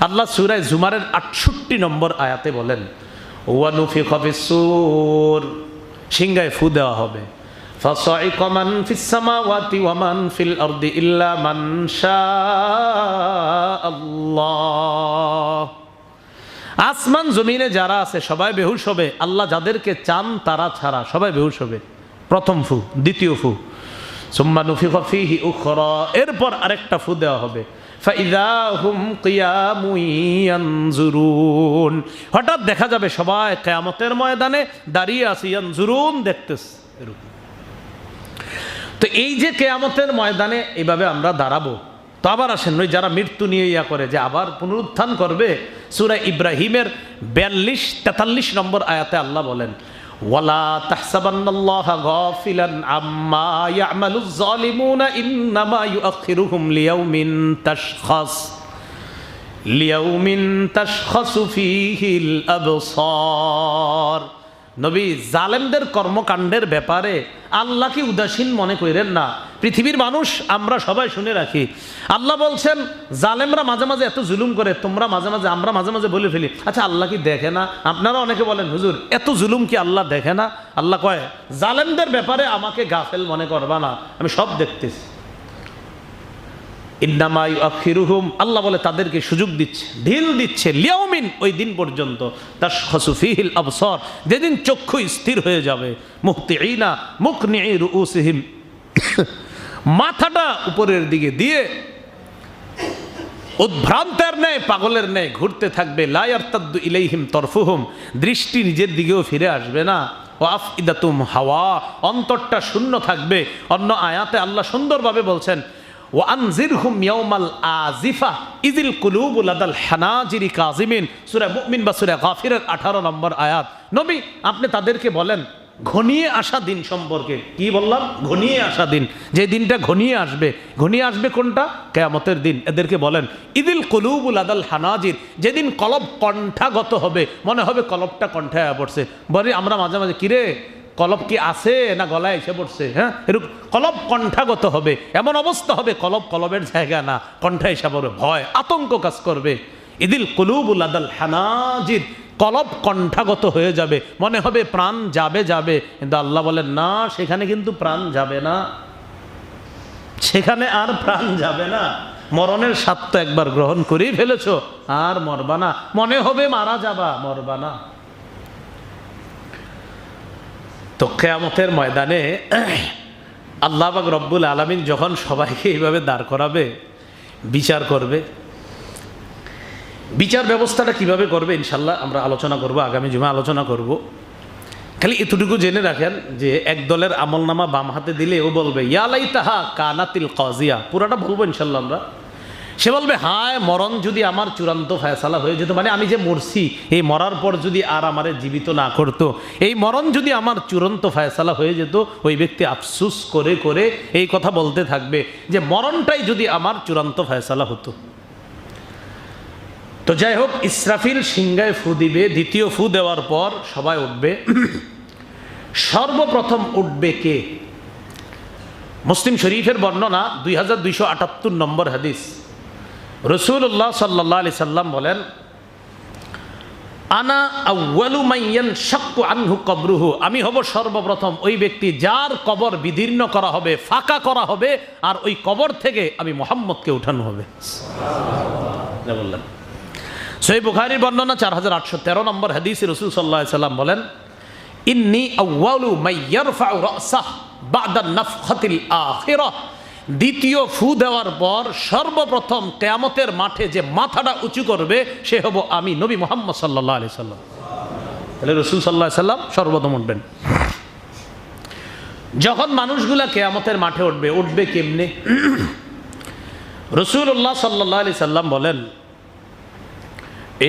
আল্লাহ সূরা জুমারের 68 নম্বর আয়াতে বলেন, ওয়া নুফিখা ফিস-সূর, সিংহায় ফু দেওয়া হবে। ফাসাইকা মান ফিস সামাওয়াতি ওয়া মান ফিল আরদি ইল্লা মান শাআল্লাহ। আসমান জমিনে যারা আছে সবাই বেহুশ হবে, আল্লাহ যাদেরকে চান তারা ছাড়া সবাই বেহুশ হবে। প্রথম ফু, দ্বিতীয় ফু, সুম্মা নুফিখা ফীহি উখরা, এরপর আরেকটা ফু দেওয়া হবে। ফাইযা হুম কিয়ামুন ইয়ানজুরুন, হঠাৎ দেখা যাবে সবাই কিয়ামতের ময়দানে দাঁড়িয়ে আছে, ইয়ানজুরুন, দেখতেছে এরকম। তো এই যে কিয়ামতের ময়দানে এইভাবে আমরা দাঁড়াবো, তো আবার আসেন ওই যারা মৃত্যু নিয়ে ইয়া করে যে আবার পুনরুত্থান করবে, সূরা ইব্রাহিমের 42-43 নম্বর আয়াতে আল্লাহ বলেন, ওয়ালা তাহসাবান্নাল্লাহা গাফিলান আম্মা ইয়ামালুজ জালিমুনা ইন্নামা ইউআখিরুহুম লিয়াউমিন তাশখাসু ফীহিল আবসার। নবী, জালেমদের কর্মকাণ্ডের ব্যাপারে আল্লাহকে উদাসীন মনে করেন না। পৃথিবীর মানুষ আমরা সবাই শুনে রাখি, আল্লাহ বলছেন জালেমরা মাঝে মাঝে এত জুলুম করে, তোমরা মাঝে মাঝে, আমরা মাঝে মাঝে বলে ফেলি, আচ্ছা আল্লাহ কি দেখে না? আপনারা অনেকে বলেন, হুজুর এত জুলুম কি আল্লাহ দেখে না? আল্লাহ কয়, জালেমদের ব্যাপারে আমাকে গাফেল মনে করবা না, আমি সব দেখতেছি। ইন্নামা ইউআখিরুহুম, আল্লাহ বলে তাদেরকে সুযোগ দিচ্ছে, ঢিল দিচ্ছে, লিয়াউমিন, ওই দিন পর্যন্ত, তাশখাসু ফীহিল আবসার, যেদিন চক্ষু স্থির হয়ে যাবে, মুহতিঈনা মুকনিঈ রুউসিহিম, মাথাটা উপরের দিকে দিয়ে উদ্ভ্রান্তের ন্যায়, পাগলের ন্যায় ঘুরতে থাকবে। লা ইয়ারতাদ্দু ইলাইহিম তরফুহুম, দৃষ্টি নিজের দিকেও ফিরে আসবে না। ওয়া আফইদাতুম হাওয়া, অন্তরটা শূন্য থাকবে। অন্য আয়াতে আল্লাহ সুন্দরভাবে বলছেন, ওয়া আনজিরহুম ইয়াউমাল আজিফা ইযিল কুলুবু লাদাল হানাজিরি কাযিমিন, সূরা মুমিন বা সূরা গাফিরের 18 নম্বর আয়াত। নবী, আপনি তাদেরকে বলেন ঘনিয়ে আসা দিন সম্পর্কে। কি বললাম? ঘনিয়ে আসা দিন, যে দিনটা ঘনিয়ে আসবে। ঘনিয়ে আসবে কোনটা? কিয়ামতের দিন। এদেরকে বলেন ইদিল কুলুবু লাদাল হানাজির, যেদিন কলব কণ্ঠাগত হবে, মনে হবে কলবটা কণ্ঠায় পড়ছে। বলে আমরা মাঝে মাঝে, কিরে কলব কি আছে না গলায় এসে পড়ছে? হ্যাঁ, এরকম কলব কণ্ঠাগত হবে, এমন অবস্থা হবে কলব কলবের জায়গা না, কণ্ঠায় এসে পড়বে, ভয় আতঙ্ক কাজ করবে। ইদিল কুলুবু লাদাল হানাজির, কলব কণ্ঠাগত হয়ে যাবে, মনে হবে প্রাণ যাবে যাবে, কিন্তু আল্লাহ বলেন না, সেখানে কিন্তু প্রাণ যাবে না, সেখানে আর প্রাণ যাবে না। মরণের স্বাদ তো একবার গ্রহণ করেই ফেলেছো, আর মরবা না। মনে হবে মারা যাবা, মরবা না। তো কিয়ামতের ময়দানে আল্লাহ পাক রব্বুল আলামিন যখন সবাইকে এইভাবে দাঁড় করাবে, বিচার করবে, বিচার ব্যবস্থাটা কিভাবে করবে ইনশাল্লাহ আমরা আলোচনা করব, আগামী জুমা আলোচনা করব। খালি এতটুকু জেনে রাখেন যে এক দলের আমলনামা বাম হাতে দিলে ও বলবে ইয়া লাইতাহা কানাতিল কাজিয়া, পুরাটা বলবো ইনশাল্লাহ আমরা। সে বলবে, হায় মরণ যদি আমার চূড়ান্ত ফয়সালা হয়ে যেত, মানে আমি যে মরছি, এই মরার পর যদি আর আমারে জীবিত না করতো, এই মরণ যদি আমার চূড়ান্ত ফয়সালা হয়ে যেত, ওই ব্যক্তি আফসুস করে করে এই কথা বলতে থাকবে যে মরণটাই যদি আমার চূড়ান্ত ফয়সালা হতো। তো যাই হোক, ইসরাফিল সিংহায় ফু দিবে। দ্বিতীয় ফু দেওয়ার পর সবাই উঠবে। সর্বপ্রথম উঠবে কে? মুসলিম শরীফের বর্ণনা 2278 নম্বর হাদিস। রাসূলুল্লাহ সাল্লাল্লাহু আলাইহি সাল্লাম বলেন, আনা আউয়ালু মান ইয়ানশাক্কু আনহু কবরুহু, আমি হব সর্বপ্রথম ওই ব্যক্তি যার কবর বিদীর্ণ করা হবে, ফাঁকা করা হবে, আর ওই কবর থেকে আমি মুহাম্মদকে উঠানো হবে। সুবহানাল্লাহ বললেন। সহিহ বুখারীর বর্ণনা 4813 নম্বর হাদিসে রাসূল সাল্লাল্লাহু আলাইহি সাল্লাম বলেন, ইন্নী আউয়ালু মান ইয়ারফাউ রাসাহ বা'দা নাফখাতিল আখিরাহ, দ্বিতীয় ফু দেওয়ার পর সর্বপ্রথম কিয়ামতের মাঠে যে মাথাটা উঁচু করবে সে হব আমি, নবী মুহাম্মদ সাল্লাল্লাহু আলাইহি সাল্লাম। তাহলে রাসূল সাল্লাল্লাহু আলাইহি সাল্লাম সর্বপ্রথম উঠবেন। যখন মানুষগুলা কিয়ামতের মাঠে উঠবে, উঠবে কেমনে? রাসূলুল্লাহ সাল্লাল্লাহু আলাইহি সাল্লাম বলেন,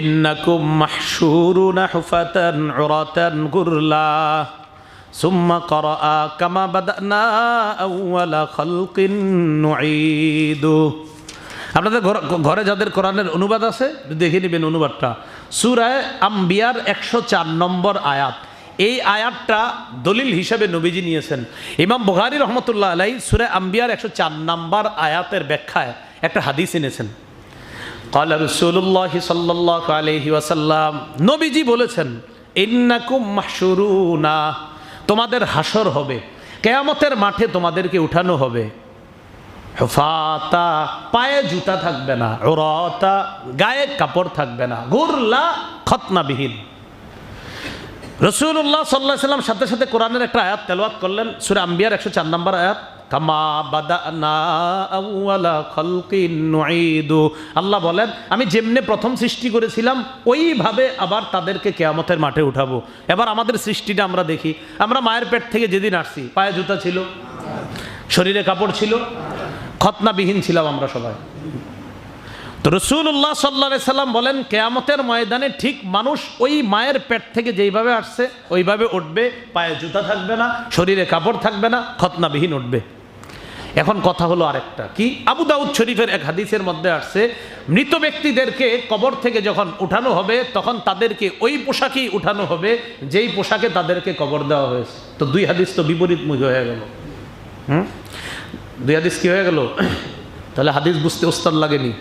ইন্নাকুম মাহশুরুনা হুফাতান উরাতান গুরলা সুম্মা ক্বরাআ কামা বাদানা আউয়ালা খালকিন নুঈদু। আপনাদের ঘরে যাদের কোরআনের অনুবাদ আছে দেখে নেবেন অনুবাদটা। সূরা আম্বিয়ার 104 নম্বর আয়াত। এই আয়াতটা দলিল হিসাবে নবীজি নিয়েছেন। ইমাম বুখারী রহমতুল্লাহ আলাইহি সূরা আম্বিয়ার 104 নম্বর আয়াতের ব্যাখ্যায় একটা হাদিস এনেছেন। قال رسول الله صلى الله عليه وسلم, নবীজি বলেছেন, ইন্নাকুম মাহশুরুনা, তোমাদের হাসর হবে, কিয়ামতের মাঠে তোমাদেরকে উঠানো হবে, হুফাতা, পায়ে জুতা থাকবে না, উরাতা, গায়ে কাপড় থাকবে না, গুরলা, খতনাবিহীন। রাসূলুল্লাহ সাল্লাল্লাহু আলাইহি ওয়াসাল্লাম সাথে সাথে কোরআনের একটা আয়াত তেলাওয়াত করলেন, সূরা আম্বিয়ার 104 নম্বর আয়াত, কামা বাদানা আউয়ালা খালকিন নুঈদু। আল্লাহ বলেন, আমি যেমনে প্রথম সৃষ্টি করেছিলাম ওইভাবে আবার তাদেরকে কিয়ামতের মাঠে উঠাবো। এবার আমাদের সৃষ্টিটা আমরা দেখি, আমরা মায়ের পেট থেকে যেদিন আসছি, পায়ে জুতা ছিল, শরীরে কাপড় ছিল, খতনাবিহীন ছিলাম আমরা সবাই। তো রাসূলুল্লাহ সাল্লাল্লাহু আলাইহি সাল্লাম বলেন, কিয়ামতের ময়দানে ঠিক মানুষ ওই মায়ের পেট থেকে যেইভাবে আসছে ওইভাবে উঠবে, পায়ে জুতা থাকবে না, শরীরে কাপড় থাকবে না, খতনাবিহীন উঠবে। এখন কথা হলো আরেকটা কি, আবু দাউদ শরীফের এক হাদিসের মধ্যে আসছে, মৃত ব্যক্তিদেরকে কবর থেকে যখন উঠানো হবে তখন তাদেরকে ওই পোশাকেই উঠানো হবে যেই পোশাকে তাদেরকে কবর দেওয়া হয়েছে। তো দুই হাদিস তো বিপরীতমুখী হয়ে গেল। দুই হাদিস কি হয়ে গেল? তাহলে হাদিস বুঝতে ওস্তাদ লাগেনি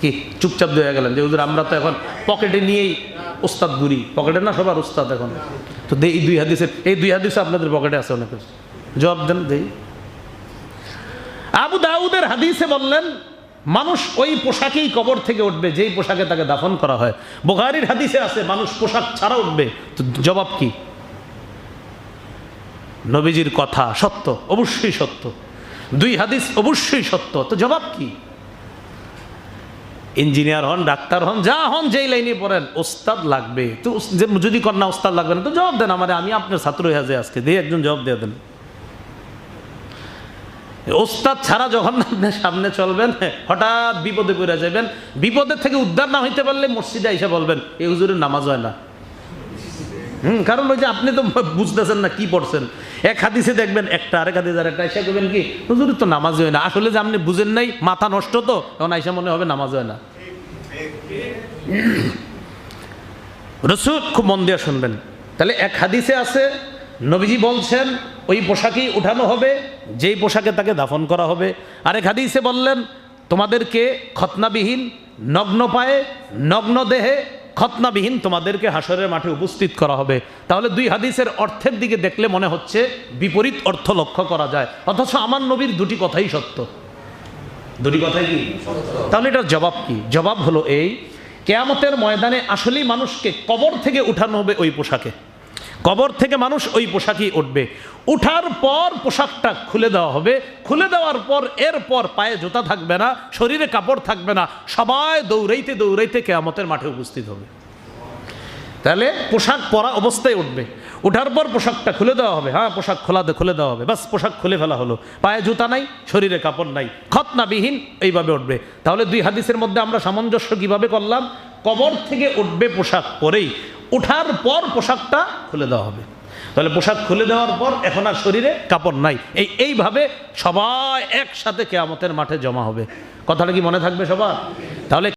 কি? চুপচাপ হয়ে গেলেন যে হুজুর আমরা তো এখন পকেটে নিয়েই ওস্তাদ ঘুরি, পকেটে না সবার ওস্তাদ এখন। তো এই দুই হাদিস আপনাদের পকেটে আছে অনেকের, জবাব দেন। দেই, আবু দাউদের হাদিসে বললেন মানুষ ওই পোশাকেই কবর থেকে উঠবে যেই পোশাকে তাকে দাফন করা হয়। বুখারীর হাদিসে আছে মানুষ পোশাক ছাড়া উঠবে। তো জবাব কি? নবীজির কথা সত্য, অবশ্যই সত্য, দুই হাদিস অবশ্যই সত্য। তো জবাব কি? ইঞ্জিনিয়ার হন, ডাক্তার হন, যা হন, যেই লাইনে পড়েন, ওস্তাদ লাগবে। তো যদি কন্যা ওস্তাদ লাগবে না তো জবাব দেন আমারে, আমি আপনার ছাত্র হয়ে যাই আজকে, দিয়ে একজন জবাব দিয়ে দেন। ওস্তাদ ছাড়া যখন আপনার সামনে চলবেন হঠাৎ বিপদে পড়ে যাবেন, বিপদের থেকে উদ্ধার না হইতে পারলে মসজিদে এসে বলবেন এই হুজুরের নামাজ হয় না। কারণ ওই যে আপনি তো বুঝতেছেন না কি পড়ছেন। এক হাদিসে দেখবেন একটা, আরেক হাদিসে আরেকটা, এসে করবেন কি হুজুর তো নামাজ হয় না। আসলে যে আপনি বুঝেন নাই, মাথা নষ্ট, তো এখন আইসা মনে হবে নামাজ হয় না। রাসূল, খুব মন দিয়ে শুনবেন, তাহলে এক হাদিসে আছে নবীজি বলছেন ওই পোশাকেই উঠানো হবে যেই পোশাকে তাকে দাফন করা হবে। আরেক হাদিসে বললেন তোমাদেরকে খতনাবিহীন, নগ্ন পায়ে, নগ্ন দেহে, খতনাবিহীন তোমাদেরকে হাসরের মাঠে উপস্থিত করা হবে। তাহলে দুই হাদিসের অর্থের দিকে দেখলে মনে হচ্ছে বিপরীত অর্থ লক্ষ্য করা যায়, অথচ আমার নবীর দুটি কথাই সত্য। দুটি কথাই কি? তাহলে এটার জবাব কি? জবাব হলো এই, কিয়ামতের ময়দানে আসলেই মানুষকে কবর থেকে উঠানো হবে ওই পোশাকে, কবর থেকে মানুষ ওই পোশাকই উঠবে। উঠার পর পোশাকটা খুলে দেওয়া হবে, খুলে দেওয়ার পর এরপর পায়ে জুতা থাকবে না, শরীরে কাপড় থাকবে না, সবাই দৌড়াইতে দৌড়াইতে কিয়ামতের মাঠে উপস্থিত হবে। তাহলে পোশাক পরা অবস্থায় উঠবে, উঠার পর পোশাকটা খুলে দেওয়া হবে। হ্যাঁ, পোশাক খুলে দেওয়া হবে, বাস পোশাক খুলে ফেলা হলো, পায়ে জুতা নাই, শরীরে কাপড় নাই, খতনাবিহীন, এইভাবে উঠবে। তাহলে দুই হাদিসের মধ্যে আমরা সামঞ্জস্য কিভাবে করলাম? কবর থেকে উঠবে পোশাক পরেই, উঠার পর পোশাকটা খুলে দেওয়া হবে। তাহলে পোশাক খুলে দেওয়ার পর এখন আর শরীরে কাপড় নাই, এইভাবে সবাই একসাথে কিয়ামতের মাঠে জমা হবে। কথাটা কি মনে থাকবে সবার? তাহলে